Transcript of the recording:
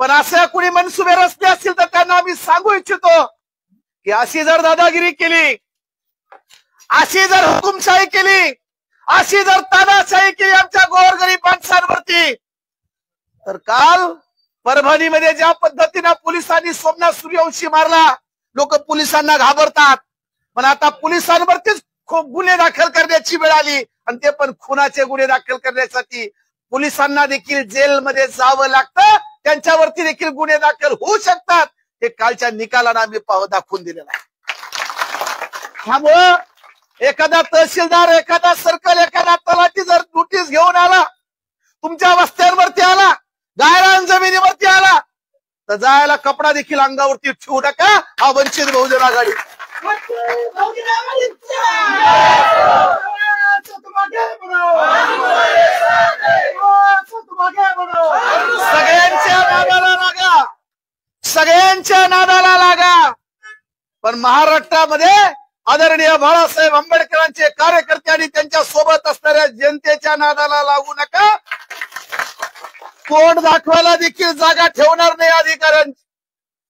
पण असे कुणी मनसुबे रचले असतील तर त्यांना आम्ही सांगू इच्छितो की अशी जर दादागिरी केली, अशी जर हुकुमशाही केली, अशी जर तानाशाही केली आमच्या गोरगरीब माणसांवरती, तर काल परभणीमध्ये ज्या पद्धतीने पोलिसांनी सोमनाथ सूर्यवंशी मारला, लोक पोलिसांना घाबरतात, पण आता पोलिसांवरतीच गुन्हे दाखल करण्याची वेळ आली आणि ते पण खुनाचे गुन्हे दाखल करण्यासाठी पोलिसांना देखील जेलमध्ये जावं लागतं, त्यांच्यावरती देखील गुन्हे दाखल होऊ शकतात, हे कालच्या निकालाने आम्ही दाखवून दिलेलं आहे। त्यामुळं एखादा तहसीलदार, एखादा सर्कल, एखादा तलाठी जर नोटीस घेऊन आला, तुमच्या वस्त्यांवरती आला, गायरान जमिनीवरती आला, तर जायला कपडा देखील अंगावरती ठेवू नका। हा वंचित बहुजन आघाडी सगळ्यांच्या नादाला लागा, सगळ्यांच्या नादाला लागा, पण महाराष्ट्रामध्ये आदरणीय बाळासाहेब आंबेडकरांचे कार्यकर्ते आणि त्यांच्या सोबत असणाऱ्या जनतेच्या नादाला लागू नका। तोंड दाखवायला देखील जागा ठेवणार नाही अधिकाऱ्यांची।